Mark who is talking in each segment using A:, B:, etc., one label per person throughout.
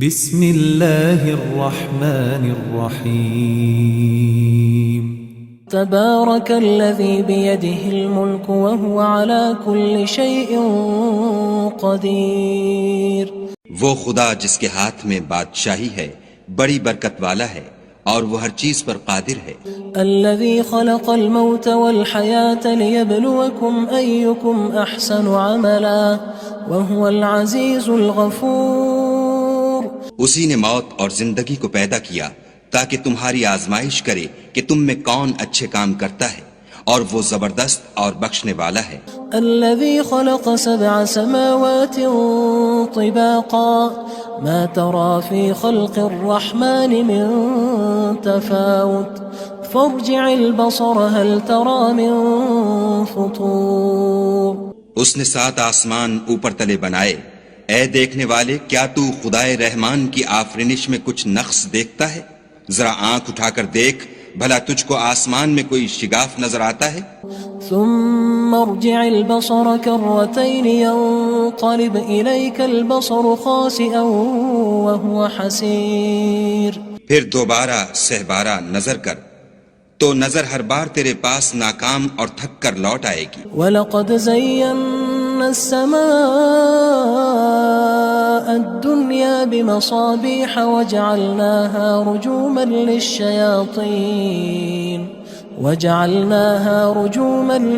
A: بسم اللہ الرحمن الرحیم
B: تبارك الذي بيده الملك وهو على كل شيء قدير.
C: وہ خدا جس کے ہاتھ میں بادشاہی ہے بڑی برکت والا ہے اور وہ ہر چیز پر قادر ہے.
B: الذي خلق الموت والحياة ليبلوكم أيكم أحسن عملا وهو العزيز الغفور.
C: اسی نے موت اور زندگی کو پیدا کیا تاکہ تمہاری آزمائش کرے کہ تم میں کون اچھے کام کرتا ہے اور وہ زبردست اور بخشنے والا ہے.
B: الذي خلق 7 سماوات طباقا ما ترى في خلق الرحمن من تفاوت فارجع البصر هل ترى من فطور.
C: اس نے 7 آسمان اوپر تلے بنائے. اے دیکھنے والے کیا تو خدائے رحمان کی آفرینش میں کچھ نقص دیکھتا ہے؟ ذرا آنکھ اٹھا کر دیکھ بھلا تجھ کو آسمان میں کوئی شگاف نظر آتا ہے؟
B: ثم ارجع البصر كرتين ينقلب إليك البصر خاسئا وهو حسير.
C: پھر دوبارہ سہبارہ نظر کر تو نظر ہر بار تیرے پاس ناکام اور تھک کر لوٹ آئے گی.
B: وَلَقَدْ زَيَّنَّا السَّمَاءَ الدُّنْيَا بِمَصَابِيحَ وَجَعَلْنَاهَا رُجُومًا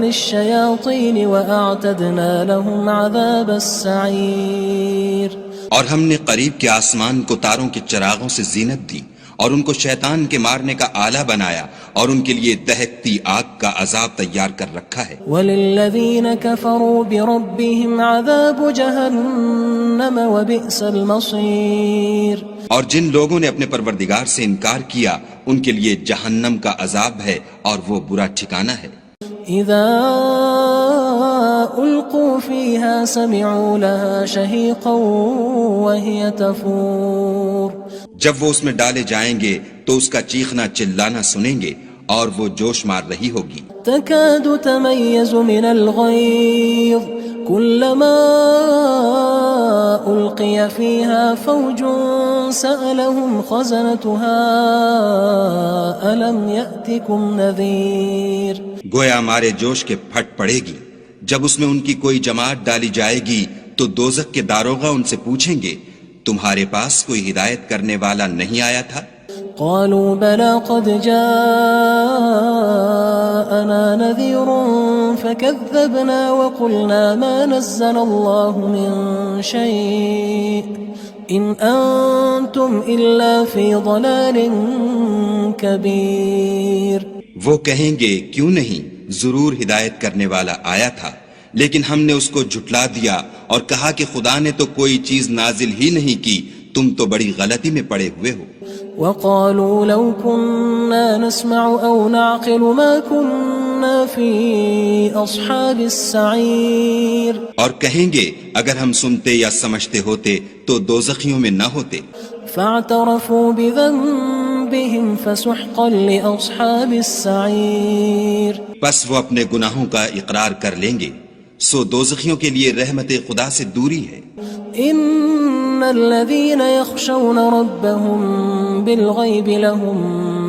B: لِلشَّيَاطِينِ وَأَعْتَدْنَا لَهُمْ عَذَابَ السَّعِيرِ.
C: اور ہم نے قریب کے آسمان کو تاروں کے چراغوں سے زینت دی اور ان کو شیطان کے مارنے کا آلہ بنایا اور ان کے لیے دہکتی آگ کا عذاب تیار کر رکھا ہے.
B: وَلِلَّذِينَ كَفَرُوا بِرَبِّهِمْ عَذَابُ جَهَنَّمَ وَبِئْسَ الْمَصِيرُ.
C: اور جن لوگوں نے اپنے پروردگار سے انکار کیا ان کے لیے جہنم کا عذاب ہے اور وہ برا ٹھکانہ ہے.
B: اذا القوا فيها سمعوا لها شهيقا وهي تفور.
C: جب وہ اس میں ڈالے جائیں گے تو اس کا چیخنا چلانا سنیں گے اور وہ جوش مار رہی ہوگی.
B: تكاد تميز من الغيظ كلما ألقي فيها فوج سألهم خزنتها ألم يأتكم نذير.
C: گویا مارے جوش کے پھٹ پڑے گی. جب اس میں ان کی کوئی جماعت ڈالی جائے گی تو دوزخ کے داروغہ ان سے پوچھیں گے تمہارے پاس کوئی ہدایت کرنے والا نہیں آیا تھا؟
B: قالوا بلى قد جاءنا نذير فكذبنا وقلنا ما نزل الله من شيء إن أنتم إلا في ضلال كبير.
C: وہ کہیں گے کیوں نہیں، ضرور ہدایت کرنے والا آیا تھا لیکن ہم نے اس کو جھٹلا دیا اور کہا کہ خدا نے تو کوئی چیز نازل ہی نہیں کی، تم تو بڑی غلطی میں پڑے ہوئے ہو.
B: وقالوا لو كنا نسمع أو نعقل ما كنا في أصحاب السعير.
C: اور کہیں گے اگر ہم سنتے یا سمجھتے ہوتے تو دوزخیوں میں نہ ہوتے.
B: فاعترفوا بذنبهم فسحقا لأصحاب السعير.
C: پس وہ اپنے گناہوں کا اقرار کر لیں گے سو دوزخیوں کے لیے رحمت خدا سے دوری ہے.
B: ان الذين يخشون ربهم بالغيب لهم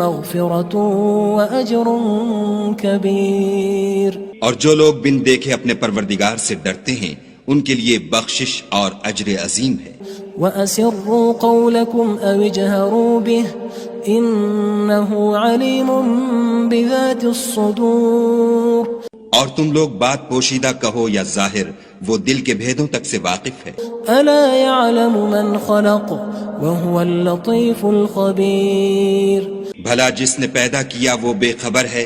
B: مغفرة وأجر كبير.
C: اور جو لوگ بن دیکھے اپنے پروردگار سے ڈرتے ہیں ان کے لیے بخشش اور اجر عظیم ہے.
B: وَأَسِرُّوا قَوْلَكُمْ أَوِ اجْهَرُوا بِهِ إِنَّهُ عَلِيمٌ بِذَاتِ الصُّدُورِ.
C: اور تم لوگ بات پوشیدہ کہو یا ظاہر وہ دل کے بھیدوں تک سے واقف ہے.
B: أَلَا يَعْلَمُ مَنْ خَلَقَ وَهُوَ اللَّطِيفُ الْخَبِيرُ.
C: بھلا جس نے پیدا کیا وہ بے خبر ہے،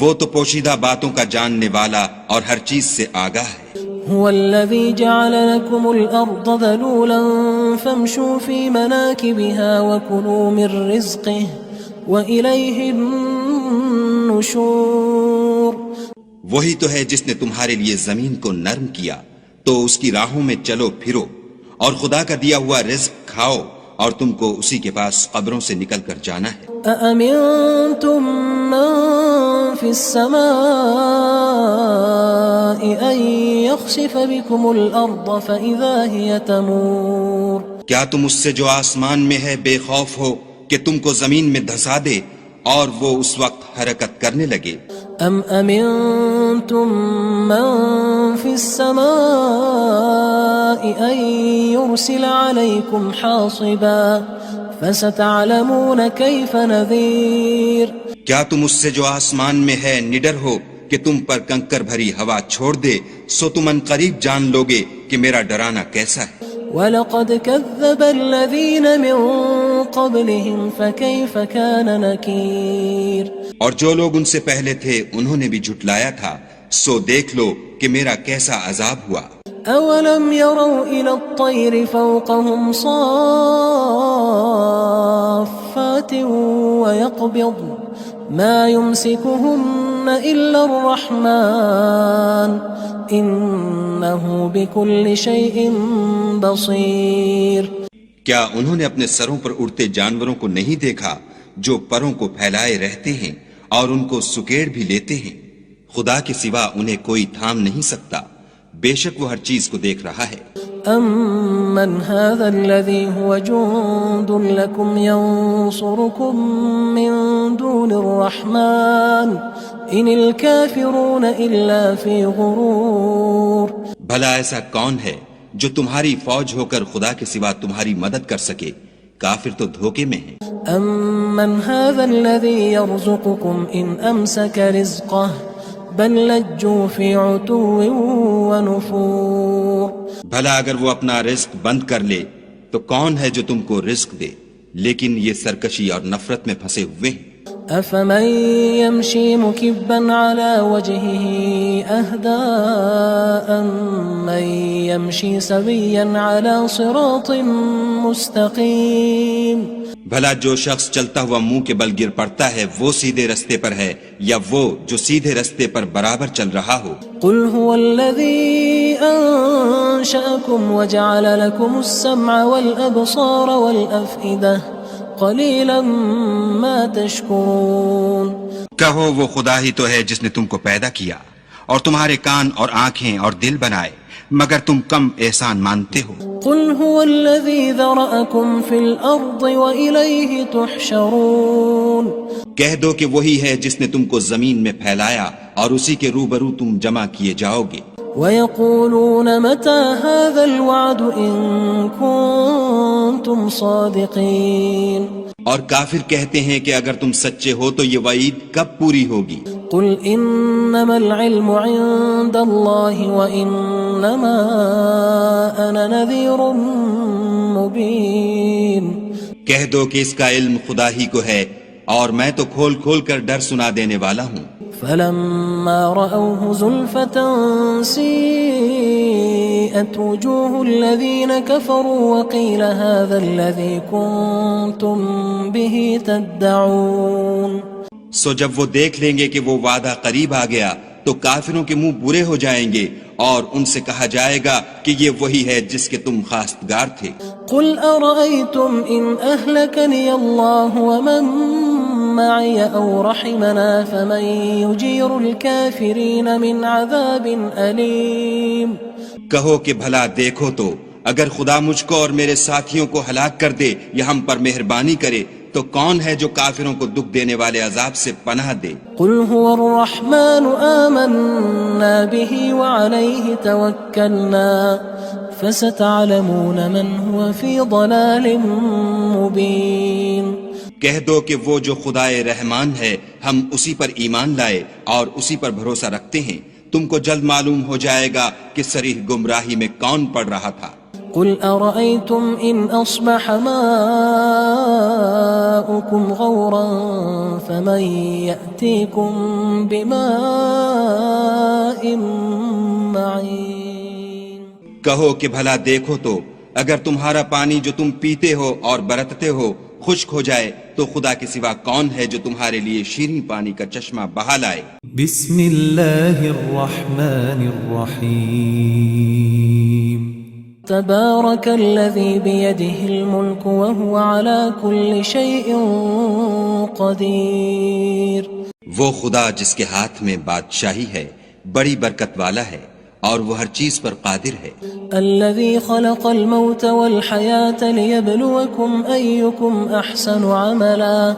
C: وہ تو پوشیدہ باتوں کا جاننے والا اور ہر چیز سے آگاہ ہے.
B: هو الذي جعل لكم الأرض ذلولا فامشوا في مناكبها وكلوا من رزقه وإليه النشور.
C: وہی تو ہے جس نے تمہارے لیے زمین کو نرم کیا تو اس کی راہوں میں چلو پھرو اور خدا کا دیا ہوا رزق کھاؤ اور تم کو اسی کے پاس قبروں سے نکل کر جانا ہے.
B: أأمنتم من في السماء أن يخسف بكم الأرض فإذا هي تمور.
C: کیا تم اس سے جو آسمان میں ہے بے خوف ہو کہ تم کو زمین میں دھسا دے اور وہ اس وقت حرکت کرنے لگے؟
B: ام امنتم من في السماء ان يرسل عليكم حاصبا فستعلمون كيف نذير
C: کیا تم اس سے جو آسمان میں ہے نڈر ہو کہ تم پر کنکر بھری ہوا چھوڑ دے، سو تم ان قریب جان لوگے کہ میرا ڈرانا کیسا ہے۔
B: وَلَقَدْ كَذَّبَ الَّذِينَ مِن قَبْلِهِمْ فَكَيْفَ كَانَ نَكِيرٌ
C: اور جو لوگ ان سے پہلے تھے انہوں نے بھی جھٹلایا تھا، سو دیکھ لو کہ میرا کیسا عذاب ہوا۔
B: أَوَلَمْ يَرَوْا إِلَى الطَّيْرِ فَوْقَهُمْ صَافَّاتٍ وَيَقْبِضْنَ مَا يُمْسِكُهُنَّ إِلَّا الرَّحْمَنُ إِنَّهُ بِكُلِّ شَيْءٍ بَصِيرٌ
C: کیا انہوں نے اپنے سروں پر اڑتے جانوروں کو نہیں دیکھا جو پروں کو پھیلائے رہتے ہیں اور ان کو سکیڑ بھی لیتے ہیں؟ خدا کے سوا انہیں کوئی تھام نہیں سکتا، بے شک وہ ہر چیز کو دیکھ رہا ہے۔
B: أَمَّنْ هَذَا الَّذِي هُوَ جُندٌ لَكُمْ يَنصُرُكُم مِّن دُونِ الرَّحْمَنِ إِنِ الْكَافِرُونَ إِلَّا فِي غُرُورٍ
C: بھلا ایسا کون ہے جو تمہاری فوج ہو کر خدا کے سوا تمہاری مدد کر سکے؟ کافر تو دھوکے میں ہیں۔
B: أَمَّنْ هَذَا الَّذِي يَرْزُقُكُمْ إِنْ أَمْسَكَ رِزْقَهُ بَلْ لَجُّوا فِي عُتُوٍّ وَنُفُورٍ
C: بھلا اگر وہ اپنا رزق بند کر لے تو کون ہے جو تم کو رزق دے؟ لیکن یہ سرکشی اور نفرت میں پھنسے ہوئے ہیں۔
B: أَفَمَن يَمْشِي مُكِبًّا عَلَى وَجْهِهِ أَهْدَىٰ أَمَّن يَمْشِي سَوِيًّا عَلَى صِرَاطٍ مُّسْتَقِيمٍ
C: بھلا جو شخص چلتا ہوا منہ کے بل گر پڑتا ہے وہ سیدھے رستے پر ہے یا وہ جو سیدھے رستے پر برابر چل رہا ہو؟
B: قُلْ هُوَ الَّذِي أَنشَأَكُمْ وَجَعَلَ لَكُمُ السَّمْعَ وَالْأَبْصَارَ وَالْأَفْئِدَةَ قَلِيلًا مَا تَشْكُرُونَ
C: کہو وہ خدا ہی تو ہے جس نے تم کو پیدا کیا اور تمہارے کان اور آنکھیں اور دل بنائے، مگر تم کم احسان مانتے ہو۔
B: قُلْ هُوَ الَّذِي ذَرَأَكُمْ فِي الْأَرْضِ وَإِلَيْهِ تُحْشَرُونَ
C: کہہ دو کہ وہی ہے جس نے تم کو زمین میں پھیلایا اور اسی کے روبرو تم جمع کیے جاؤ گے۔
B: وَيَقُولُونَ مَتَى هَذَا الْوَعْدُ إِن كُنتُمْ صَادِقِينَ
C: اور کافر کہتے ہیں کہ اگر تم سچے ہو تو یہ وعید کب پوری ہوگی؟
B: قُلْ إِنَّمَا الْعِلْمُ عِندَ اللَّهِ وَإِنَّمَا أَنَا نَذِيرٌ مُّبِينٌ
C: کہہ دو کہ اس کا علم خدا ہی کو ہے اور میں تو کھول کھول کر ڈر سنا دینے والا ہوں۔
B: فَلَمَّا رَأَوْهُ زُلْفَةً سِيئَتْ وُجُوهُ الَّذِينَ كَفَرُوا وَقِيلَ هَذَا الَّذِي كُنتُم بِهِ تَدَّعُونَ
C: سو جب وہ دیکھ لیں گے کہ وہ وعدہ قریب آ گیا تو کافروں کے منہ برے ہو جائیں گے اور ان سے کہا جائے گا کہ یہ وہی ہے جس کے تم خواستگار تھے۔
B: قُلْ أَرَأَيْتُمْ إِنْ أَهْلَكَنِيَ اللَّهُ وَمَن مَّعِيَ أَوْ رَحِمَنَا فَمَن يُجِيرُ الْكَافِرِينَ مِنْ عَذَابٍ أَلِيمٍ
C: کہو کہ بھلا دیکھو تو اگر خدا مجھ کو اور میرے ساتھیوں کو ہلاک کر دے یا ہم پر مہربانی کرے تو کون ہے جو کافروں کو دکھ دینے والے عذاب سے پناہ دے؟
B: قُلْ هُوَ الرَّحْمَنُ آمَنَّا بِهِ وَعَلَيْهِ تَوَكَّلْنَا فَسَتَعْلَمُونَ مَنْ هُوَ فِي ضَلَالٍ مُّبِينٍ
C: کہہ دو کہ وہ جو خدائے رحمان ہے ہم اسی پر ایمان لائے اور اسی پر بھروسہ رکھتے ہیں، تم کو جلد معلوم ہو جائے گا کہ صریح گمراہی میں کون پڑ رہا تھا۔
B: قُلْ أَرَأَيْتُمْ إِنْ أَصْبَحَ مَاؤُكُمْ غَوْرًا فَمَن يَأْتِيكُم بِمَاءٍ مَّعِينٍ
C: کہو کہ بھلا دیکھو تو اگر تمہارا پانی جو تم پیتے ہو اور برتتے ہو خشک ہو جائے تو خدا کے سوا کون ہے جو تمہارے لیے شیریں پانی کا چشمہ بہا لائے؟
A: بسم اللہ الرحمن الرحیم
B: تبارك الذي بيده الملك وهو على كل شيء قدير
C: وہ خدا جس کے ہاتھ میں بادشاہی ہے بڑی برکت والا ہے اور وہ ہر چیز پر قادر ہے.
B: الذي خلق الموت والحياة ليبلوكم أيكم أحسن عملا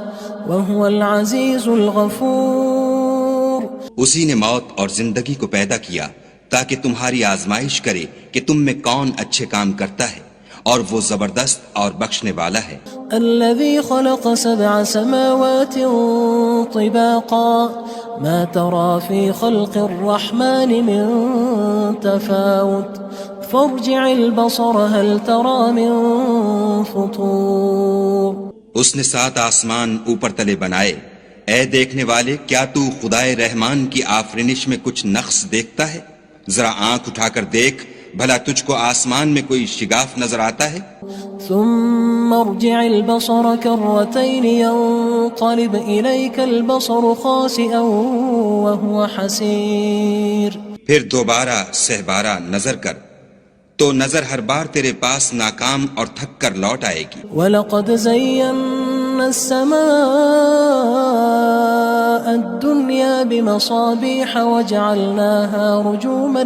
B: وهو العزيز الغفور.
C: اسی نے موت اور زندگی کو پیدا کیا تاکہ تمہاری آزمائش کرے کہ تم میں کون اچھے کام کرتا ہے، اور وہ زبردست اور بخشنے والا ہے.
B: الذي خلق 7 سماوات طباقا ما ترى في خلق الرحمن من تفاوت فارجع البصر هل ترى من فطور.
C: اس نے 7 آسمان اوپر تلے بنائے. اے دیکھنے والے، کیا تو خدائے رحمان کی آفرینش میں کچھ نقص دیکھتا ہے؟ ذرا آنکھ اٹھا کر دیکھ، بھلا تجھ کو آسمان میں کوئی شگاف نظر آتا ہے؟
B: ثم ارجع البصر كرتين ينقلب إليك البصر خاسئا وهو حسير.
C: پھر دوبارہ سہبارہ نظر کر تو نظر ہر بار تیرے پاس ناکام اور تھک کر لوٹ آئے گی.
B: وَلَقَدْ زَيَّنَّا السَّمَاءَ الدُّنْيَا بِمَصَابِيحَ وَجَعَلْنَاهَا رُجُومًا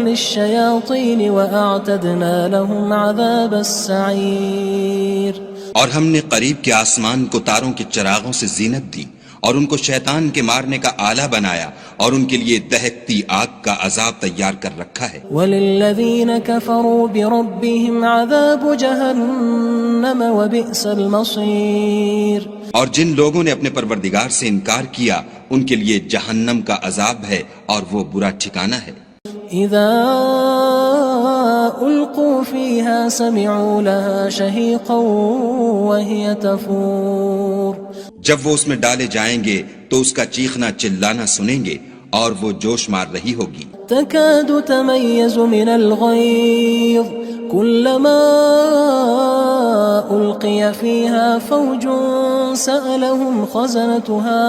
B: لِلشَّيَاطِينِ وَأَعْتَدْنَا لَهُمْ عَذَابَ السَّعِيرِ.
C: اور ہم نے قریب کے آسمان کو تاروں کے چراغوں سے زینت دی اور ان کو شیطان کے مارنے کا آلہ بنایا اور ان کے لیے دہکتی آگ کا عذاب تیار کر رکھا ہے.
B: وَلِلَّذِينَ كَفَرُوا بِرَبِّهِمْ عَذَابُ جَهَنَّمَ وَبِئْسَ الْمَصِيرُ.
C: اور جن لوگوں نے اپنے پروردگار سے انکار کیا ان کے لیے جہنم کا عذاب ہے اور وہ برا ٹھکانہ ہے.
B: اذا القوا فيها سمعوا لها شهيقا وهي تفور.
C: جب وہ اس میں ڈالے جائیں گے تو اس کا چیخنا چلانا سنیں گے اور وہ جوش مار رہی ہوگی.
B: تكاد تميز من الغيظ كلما ألقي فيها فوج سألهم خزنتها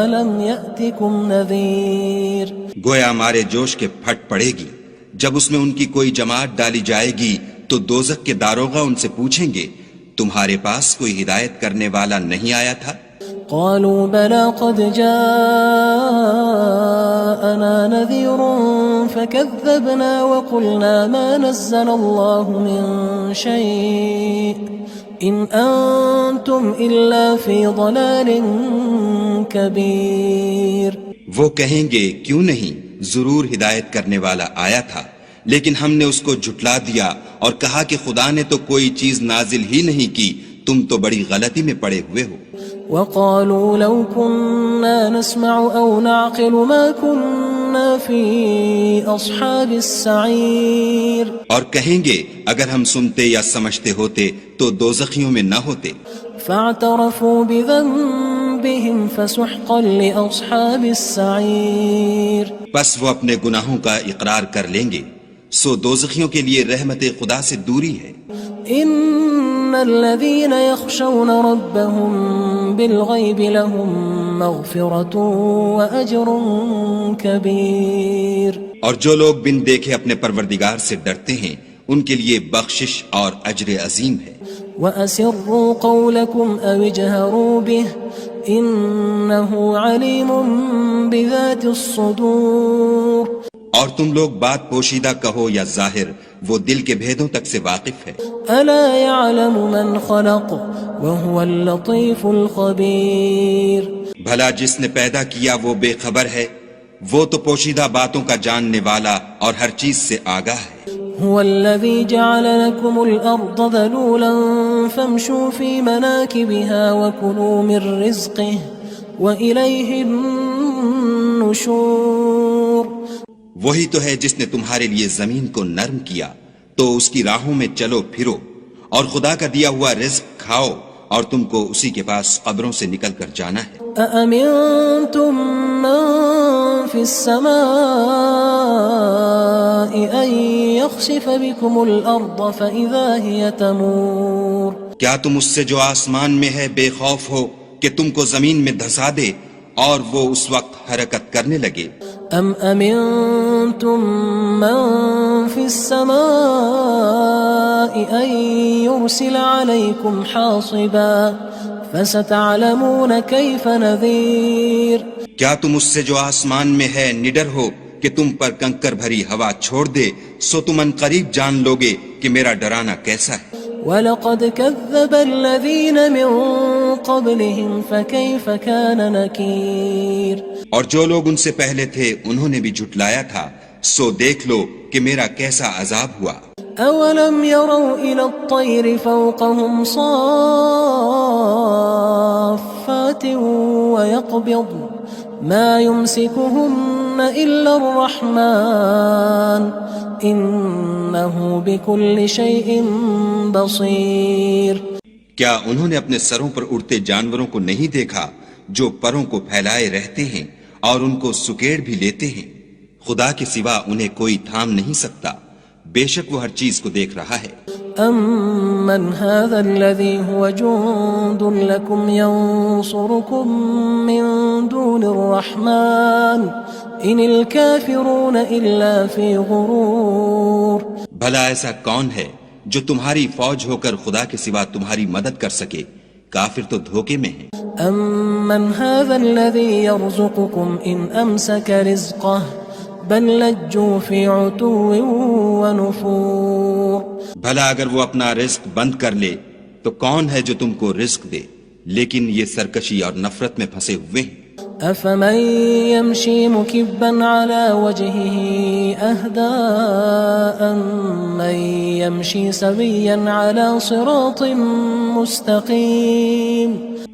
B: ألم يأتكم نذير.
C: گویا ہمارے جوش کے پھٹ پڑے گی. جب اس میں ان کی کوئی جماعت ڈالی جائے گی تو دوزخ کے داروغہ ان سے پوچھیں گے تمہارے پاس کوئی ہدایت کرنے والا نہیں آیا تھا؟
B: قالوا بلى قد جاءنا نذير فكذبنا وقلنا ما نزل الله من شيء إن أنتم إلا في ضلال كبير.
C: وہ کہیں گے کیوں نہیں، ضرور ہدایت کرنے والا آیا تھا، لیکن ہم نے اس کو جھٹلا دیا اور کہا کہ خدا نے تو کوئی چیز نازل ہی نہیں کی، تم تو بڑی غلطی میں پڑے ہوئے ہو.
B: وقالوا لو كنا نسمع أو نعقل ما كنا في أصحاب السعير.
C: اور کہیں گے اگر ہم سنتے یا سمجھتے ہوتے تو دوزخیوں میں نہ ہوتے.
B: فاعترفوا بذنبهم فسحقا لأصحاب السعير.
C: بس وہ اپنے گناہوں کا اقرار کر لیں گے، سو دوزخیوں کے لیے رحمت خدا سے دوری ہے.
B: ان الذين يخشون ربهم بالغيب لهم مغفرة واجر كبير.
C: اور جو لوگ بن دیکھے اپنے پروردگار سے ڈرتے ہیں ان کے لیے بخشش اور اجر عظیم ہے.
B: واسروا قولكم او اجهروا به انه عليم بذات الصدور.
C: اور تم لوگ بات پوشیدہ کہو یا ظاہر، وہ دل کے بھیدوں تک سے واقف ہے.
B: الا يعلم من خلق وهو اللطيف الخبير.
C: بھلا جس نے پیدا کیا وہ بے خبر ہے، وہ تو پوشیدہ باتوں کا جاننے والا اور ہر چیز سے آگاہ ہے.
B: هو الذي جعل لكم الأرض ذلولا فامشوا في مناكبها وكلوا من رزقه وإليه النشور.
C: وہی تو ہے جس نے تمہارے لیے زمین کو نرم کیا تو اس کی راہوں میں چلو پھرو اور خدا کا دیا ہوا رزق کھاؤ اور تم کو اسی کے پاس قبروں سے نکل کر جانا ہے.
B: أأمنتم من في السماء أن يخسف بكم الأرض فإذا هي تمور.
C: کیا تم اس سے جو آسمان میں ہے بے خوف ہو کہ تم کو زمین میں دھسا دے اور وہ اس وقت حرکت کرنے لگے؟
B: ام امنتم من في السماء ان يرسل عليكم حاصبا فستعلمون كيف نذير
C: کیا تم اس سے جو آسمان میں ہے نڈر ہو کہ تم پر کنکر بھری ہوا چھوڑ دے، سو تم ان قریب جان لوگے کہ میرا ڈرانا کیسا ہے۔
B: وَلَقَدْ كَذَّبَ الَّذِينَ مِن قَبْلِهِمْ فَكَيْفَ كَانَ نَكِيرٌ
C: اور جو لوگ ان سے پہلے تھے انہوں نے بھی جھٹلایا تھا، سو دیکھ لو کہ میرا کیسا عذاب ہوا۔
B: أَوَلَمْ يَرَوْا إِلَى الطَّيْرِ فَوْقَهُمْ صَافَّاتٍ وَيَقْبِضْنَ مَا يُمْسِكُهُنَّ إِلَّا الرَّحْمَنُ إِنَّهُ بِكُلِّ شَيْءٍ بَصِيرٌ
C: کیا انہوں نے اپنے سروں پر اڑتے جانوروں کو نہیں دیکھا جو پروں کو پھیلائے رہتے ہیں اور ان کو سکیڑ بھی لیتے ہیں؟ خدا کے سوا انہیں کوئی تھام نہیں سکتا، بے شک وہ ہر چیز کو دیکھ رہا ہے۔
B: أَمَّنْ هَذَا الَّذِي هُوَ جُندٌ لَكُمْ يَنصُرُكُم مِّن دُونِ الرَّحْمَنِ إِنِ الْكَافِرُونَ إِلَّا فِي غُرُورٍ
C: بھلا ایسا کون ہے جو تمہاری فوج ہو کر خدا کے سوا تمہاری مدد کر سکے؟ کافر تو دھوکے میں ہیں۔
B: أَمَّنْ هَذَا الَّذِي يَرْزُقُكُمْ إِنْ أَمْسَكَ رِزْقَهُ بل لجوا فی عتو ونفور
C: بھلا اگر وہ اپنا رزق بند کر لے تو کون ہے جو تم کو رزق دے، لیکن یہ سرکشی اور نفرت میں پھنسے ہوئے ہیں۔
B: افمن یمشی مکبا علی وجهه اهدى من یمشی سویا علی صراط مستقیم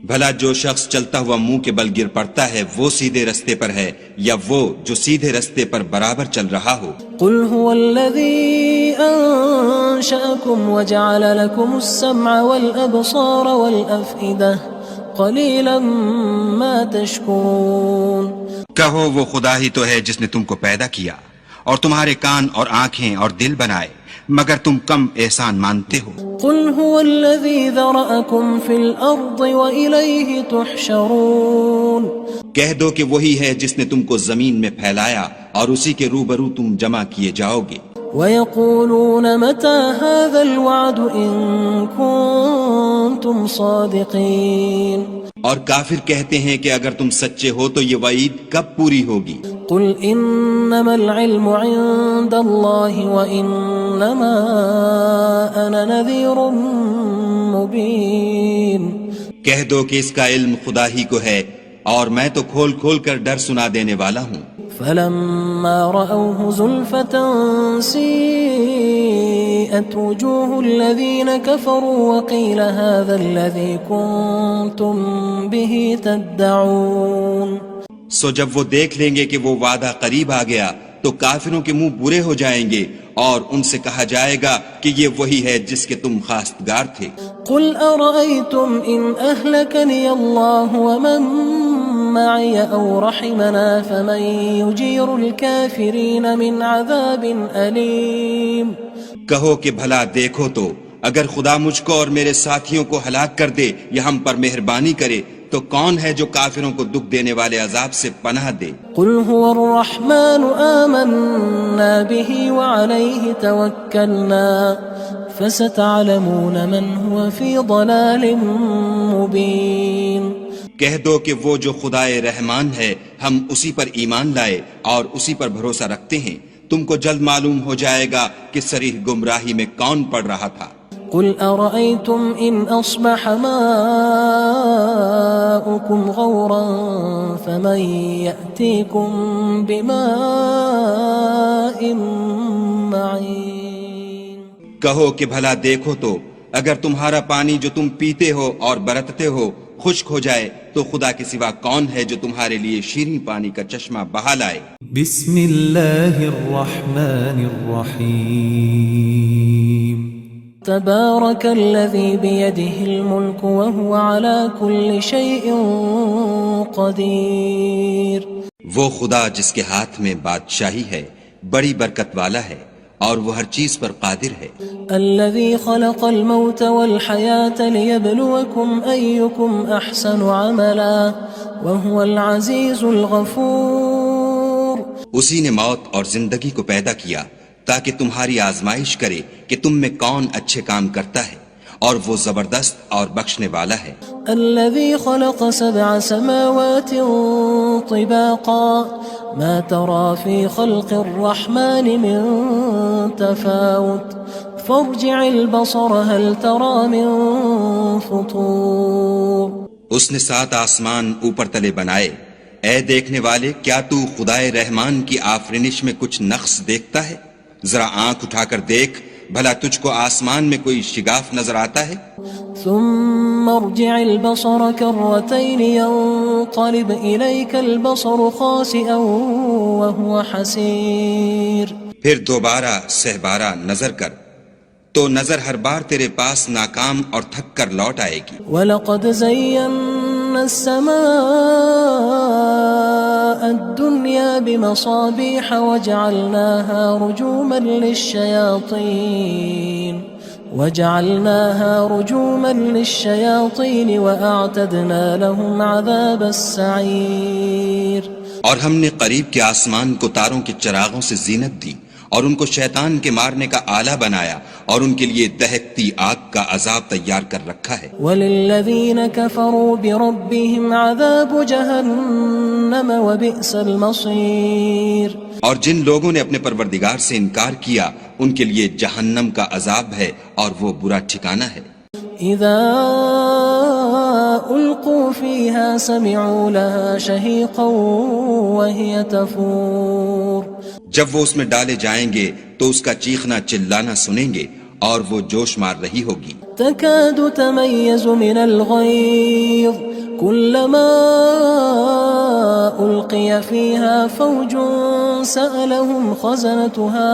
C: بھلا جو شخص چلتا ہوا منہ کے بل گر پڑتا ہے وہ سیدھے رستے پر ہے یا وہ جو سیدھے رستے پر برابر چل رہا ہو؟
B: قل هو الذي انشأكم وجعل لكم السمع والابصار والافئدة قلیلا ما تشکرون
C: کہو وہ خدا ہی تو ہے جس نے تم کو پیدا کیا اور تمہارے کان اور آنکھیں اور دل بنائے، مگر تم کم احسان مانتے ہو۔
B: قل هو الذي ذرأكم في الأرض وإليه تحشرون
C: کہہ دو کہ وہی ہے جس نے تم کو زمین میں پھیلایا اور اسی کے روبرو تم جمع کیے جاؤ گے۔
B: وَيَقُولُونَ مَتَى هَذَا الْوَعْدُ إِن كُنتُمْ صَادِقِينَ
C: اور کافر کہتے ہیں کہ اگر تم سچے ہو تو یہ وعید کب پوری ہوگی؟
B: قل إنما العلم عند الله وإنما أنا نذير مبين
C: کہہ دو کہ اس کا علم خدا ہی کو ہے اور میں تو کھول کھول کر ڈر سنا دینے والا ہوں۔
B: فلما رأوه زلفة سيئت وجوه الذين كفروا وقيل هذا الذي كنتم به تدعون
C: سو جب وہ دیکھ لیں گے کہ وہ وعدہ قریب آ گیا تو کافروں کے منہ برے ہو جائیں گے اور ان سے کہا جائے گا کہ یہ وہی ہے جس کے تم خواستگار تھے۔
B: قل أرأيتم إن أهلكني الله ومن معي أو رحمنا فمن يجير الكافرين من عذاب أليم
C: کہو کہ بھلا دیکھو تو اگر خدا مجھ کو اور میرے ساتھیوں کو ہلاک کر دے یا ہم پر مہربانی کرے تو کون ہے جو کافروں کو دکھ دینے والے عذاب سے پناہ دے؟
B: قل هو الرحمن آمنا به وعليه توكلنا فستعلمون من هو في ضلال مبين
C: کہہ دو کہ وہ جو خدائے رحمان ہے ہم اسی پر ایمان لائے اور اسی پر بھروسہ رکھتے ہیں، تم کو جلد معلوم ہو جائے گا کہ صریح گمراہی میں کون پڑ رہا تھا۔
B: قل أرأيتم إن أصبح ماؤكم غورا فمن يأتيكم بماء معين
C: کہو کہ بھلا دیکھو تو اگر تمہارا پانی جو تم پیتے ہو اور برتتے ہو خشک ہو جائے تو خدا کے سوا کون ہے جو تمہارے لیے شیریں پانی کا چشمہ بہا لائے؟
A: بسم اللہ الرحمن الرحیم
B: تبارك الذي بيده الملك وهو على كل شيء قدير
C: وہ خدا جس کے ہاتھ میں بادشاہی ہے بڑی برکت والا ہے اور وہ ہر چیز پر قادر ہے۔
B: الذي خلق الموت والحياة ليبلوكم أيكم أحسن عملا وهو العزيز الغفور
C: اسی نے موت اور زندگی کو پیدا کیا تاکہ تمہاری آزمائش کرے کہ تم میں کون اچھے کام کرتا ہے، اور وہ زبردست اور بخشنے والا ہے۔
B: الذي خلق 7 سماوات طباقا ما ترى في خلق الرحمن من تفاوت فارجع البصر هل ترى من فطور۔
C: اس نے 7 آسمان اوپر تلے بنائے، اے دیکھنے والے کیا تو خدائے رحمان کی آفرینش میں کچھ نقص دیکھتا ہے؟ ذرا آنکھ اٹھا کر دیکھ، بھلا تجھ کو آسمان میں کوئی شگاف نظر آتا ہے؟
B: ثم ارجع البصر كرتين ينقلب إليك البصر خاسئا وهو حسير۔
C: پھر دوبارہ سہبارہ نظر کر تو نظر ہر بار تیرے پاس ناکام اور تھک کر لوٹ آئے گی۔
B: وَلَقَدْ زَيَّنَّا السَّمَاءَ الدُّنْيَا بِمَصَابِيحَ وَجَعَلْنَاهَا رُجُومًا لِلشَّيَاطِينِ وَأَعْتَدْنَا لَهُمْ عَذَابَ السَّعِيرِ۔
C: اور ہم نے قریب کے آسمان کو تاروں کے چراغوں سے زینت دی اور ان کو شیطان کے مارنے کا آلہ بنایا اور ان کے لیے دہکتی آگ کا عذاب تیار کر رکھا ہے۔
B: وَلِلَّذِينَ كَفَرُوا بِرَبِّهِمْ عَذَابُ جَهَنَّمَ وَبِئْسَ الْمَصِيرُ۔
C: اور جن لوگوں نے اپنے پروردگار سے انکار کیا ان کے لیے جہنم کا عذاب ہے اور وہ برا ٹھکانہ ہے۔
B: اذا القوا فيها سمعوا لها شهيقا وهي تفور۔
C: جب وہ اس میں ڈالے جائیں گے تو اس کا چیخنا چلانا سنیں گے اور وہ جوش مار رہی ہوگی۔
B: تكاد تميز من الغيظ كلما ألقي فيها فوج سألهم خزنتها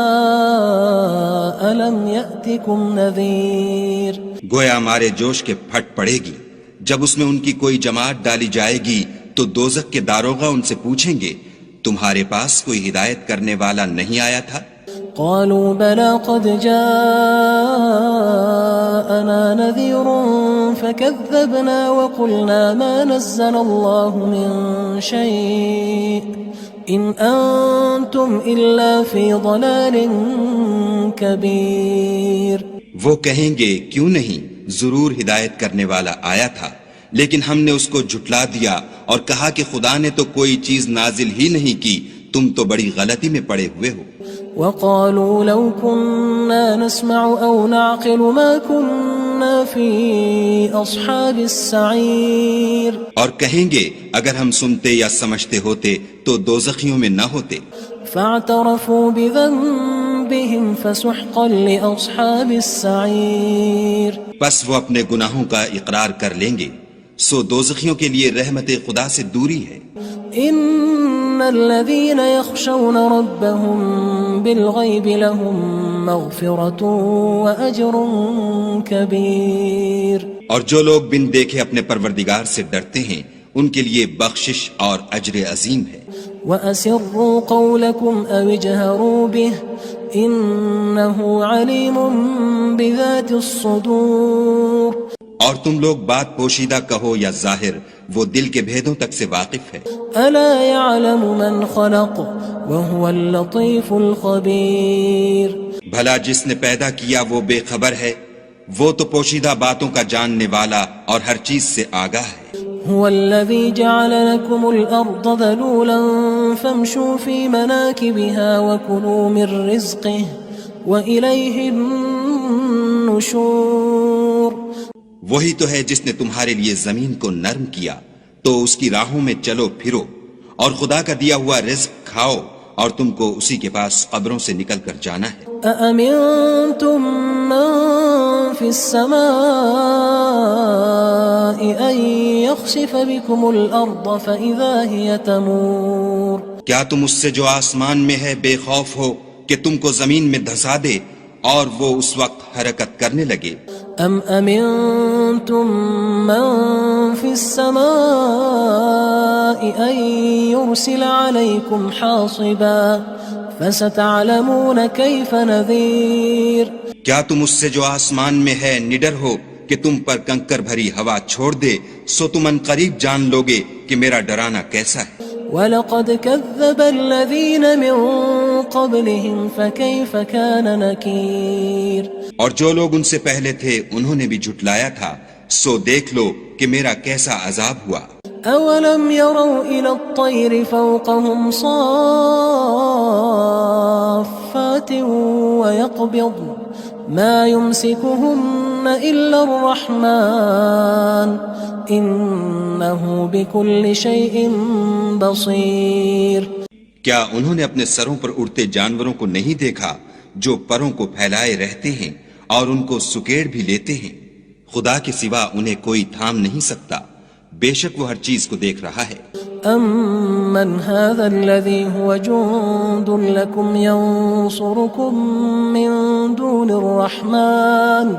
B: ألم يأتكم نذير۔
C: گویا ہمارے جوش کے پھٹ پڑے گی جب اس میں ان کی کوئی جماعت ڈالی جائے گی تو دوزخ کے داروغہ ان سے پوچھیں گے تمہارے پاس کوئی ہدایت کرنے والا نہیں آیا تھا؟
B: قالوا بلى قد جاءنا نذير فكذبنا وقلنا ما نزل الله من شيء إن أنتم إلا في ضلال كبير۔
C: وہ کہیں گے کیوں نہیں، ضرور ہدایت کرنے والا آیا تھا، لیکن ہم نے اس کو جھٹلا دیا اور کہا کہ خدا نے تو کوئی چیز نازل ہی نہیں کی، تم تو بڑی غلطی میں پڑے ہوئے ہو۔
B: وقالوا لو كنا نسمع أو نعقل ما كنا في أصحاب السعير۔
C: اور کہیں گے اگر ہم سنتے یا سمجھتے ہوتے تو دوزخیوں میں نہ ہوتے۔
B: فاعترفوا بذنبهم فسحقا لأصحاب السعير۔
C: پس وہ اپنے گناہوں کا اقرار کر لیں گے، سو دوزخیوں کے لیے رحمت خدا سے دوری ہے۔
B: ان الذين يخشون ربهم بالغيب لهم مغفرة واجر كبير۔
C: اور جو لوگ بن دیکھے اپنے پروردگار سے ڈرتے ہیں ان کے لیے بخشش اور اجر عظیم ہے۔
B: وَأَسِرُّوا قَوْلَكُمْ أَوِ اجْهَرُوا بِهِ إِنَّهُ عَلِيمٌ بِذَاتِ الصُّدُورِ۔
C: اور تم لوگ بات پوشیدہ کہو یا ظاہر، وہ دل کے بھیدوں تک سے واقف ہے۔
B: أَلَا يَعْلَمُ مَنْ خَلَقَ وَهُوَ اللَّطِيفُ الْخَبِيرُ۔
C: بھلا جس نے پیدا کیا وہ بے خبر ہے، وہ تو پوشیدہ باتوں کا جاننے والا اور ہر چیز سے آگاہ ہے۔
B: هو الذي جعل لكم الأرض ذلولا فامشوا في مناكبها وكلوا من رزقه وإليه النشور۔
C: وہی تو ہے جس نے تمہارے لیے زمین کو نرم کیا تو اس کی راہوں میں چلو پھرو اور خدا کا دیا ہوا رزق کھاؤ اور تم کو اسی کے پاس قبروں سے نکل کر جانا ہے۔
B: أأمنتم من في السماء أن يخسف بكم الأرض فإذا هي تمور۔
C: کیا تم اس سے جو آسمان میں ہے بے خوف ہو کہ تم کو زمین میں دھسا دے اور وہ اس وقت حرکت کرنے لگے؟
B: ام امنتم من في السماء ان يرسل عليكم حاصبا فستعلمون كيف نذير۔
C: کیا تم اس سے جو آسمان میں ہے نڈر ہو کہ تم پر کنکر بھری ہوا چھوڑ دے، سو تم ان قریب جان لوگے کہ میرا ڈرانا کیسا ہے۔
B: وَلَقَدْ كَذَّبَ الَّذِينَ مِن قبلهم فكيف كان نكير
C: اور جو لوگ ان سے پہلے تھے انہوں نے بھی جھٹلایا تھا، سو دیکھ لو کہ میرا کیسا عذاب ہوا۔
B: أولم يروا إلى الطير فوقهم صافات ويقبض ما يمسكهن إلا الرحمن إنه بكل شيء بصير۔
C: کیا انہوں نے اپنے سروں پر اڑتے جانوروں کو نہیں دیکھا جو پروں کو پھیلائے رہتے ہیں اور ان کو سکیڑ بھی لیتے ہیں؟ خدا کے سوا انہیں کوئی تھام نہیں سکتا، بے شک وہ ہر چیز کو دیکھ رہا ہے۔
B: أَمَّنْ هَذَا الَّذِي هُوَ جُندٌ لَكُمْ يَنصُرُكُم مِّن دُونِ الرَّحْمَٰنِ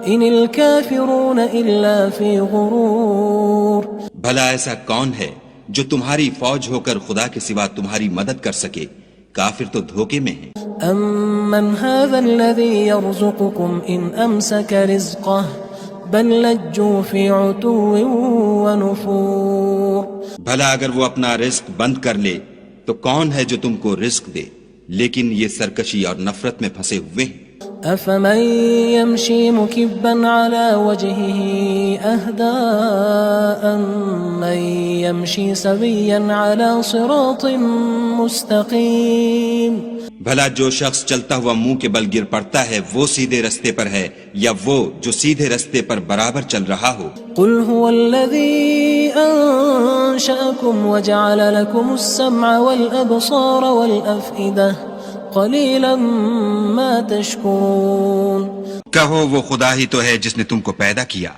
B: إِنِ الْكَافِرُونَ إِلَّا فِي غُرُورٍ۔
C: بھلا ایسا کون ہے جو تمہاری فوج ہو کر خدا کے سوا تمہاری مدد کر سکے؟ کافر تو دھوکے میں ہیں۔
B: أَمَّنْ هَذَا الَّذِي يَرْزُقُكُمْ إِنْ أَمْسَكَ رِزْقَهُ بل لجوا في عتو ونفور۔
C: بھلا اگر وہ اپنا رزق بند کر لے تو کون ہے جو تم کو رزق دے، لیکن یہ سرکشی اور نفرت میں پھنسے ہوئے ہیں۔
B: أفمن يمشي مكبا على وجهه أهدى أمن يمشي سويا على صراط مستقيم۔
C: بھلا جو شخص چلتا ہوا منہ کے بل گر پڑتا ہے وہ سیدھے رستے پر ہے یا وہ جو سیدھے رستے پر برابر چل رہا ہو؟
B: قل هو الذي أنشأكم وجعل لكم السمع والأبصار والأفئدة قليلا ما تشكرون۔
C: کہو وہ خدا ہی تو ہے جس نے تم کو پیدا کیا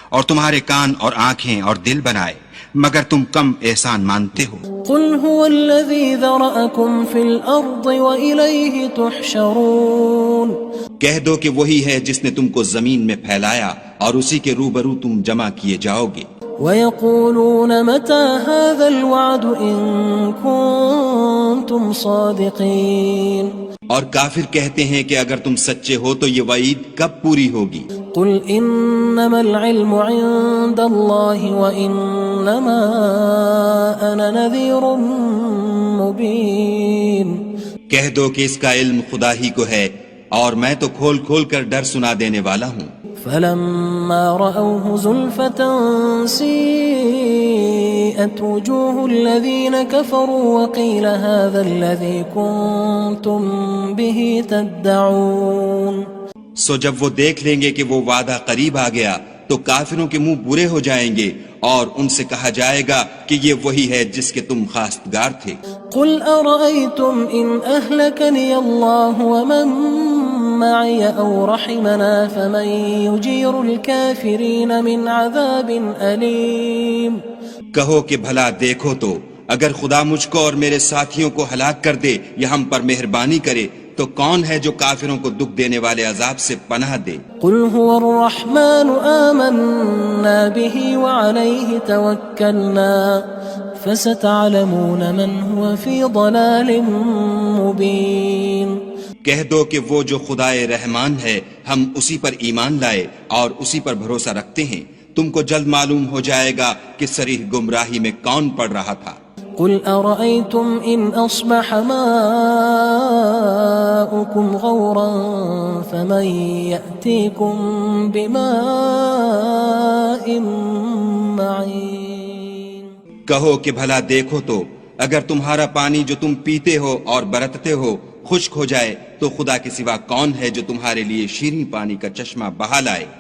C: اور تمہارے کان اور آنکھیں اور دل بنائے، مگر تم کم احسان مانتے ہو۔
B: قل هو الذي ذرأكم في الأرض وإليه تحشرون۔
C: کہہ دو کہ وہی ہے جس نے تم کو زمین میں پھیلایا اور اسی کے روبرو تم جمع کیے جاؤ گے۔
B: ويقولون متى هذا الوعد إن كنتم صادقين۔
C: اور کافر کہتے ہیں کہ اگر تم سچے ہو تو یہ وعید کب پوری ہوگی؟
B: قل إنما العلم عند الله وإنما أنا نذير مبين۔
C: کہہ دو کہ اس کا علم خدا ہی کو ہے اور میں تو کھول کھول کر ڈر سنا دینے والا ہوں۔
B: فلما رأوه زلفة سيئت وجوه الذين كفروا وقيل هذا الذي كنتم به تدعون۔
C: سو جب وہ دیکھ لیں گے کہ وہ وعدہ قریب آ گیا تو کافروں کے منہ برے ہو جائیں گے اور ان سے کہا جائے گا کہ یہ وہی ہے جس کے تم خواستگار تھے۔
B: قل أرأيتم إن أهلكني الله ومن معي أو رحمنا فمن يجير الكافرين من عذاب أليم۔
C: کہو کہ بھلا دیکھو تو اگر خدا مجھ کو اور میرے ساتھیوں کو ہلاک کر دے یا ہم پر مہربانی کرے تو کون ہے جو کافروں کو دکھ دینے والے عذاب سے پناہ دے؟
B: قل هو الرحمن آمنا به وعليه توكلنا فستعلمون من هو في ضلال مبين۔
C: کہہ دو کہ وہ جو خدائے رحمان ہے ہم اسی پر ایمان لائے اور اسی پر بھروسہ رکھتے ہیں، تم کو جلد معلوم ہو جائے گا کہ صریح گمراہی میں کون پڑ رہا تھا۔
B: قل أرأيتم إن أصبح ماؤكم غورا فمن يأتيكم بماء معين۔
C: کہو کہ بھلا دیکھو تو اگر تمہارا پانی جو تم پیتے ہو اور برتتے ہو خشک ہو جائے تو خدا کے سوا کون ہے جو تمہارے لیے شیریں پانی کا چشمہ بہا لائے؟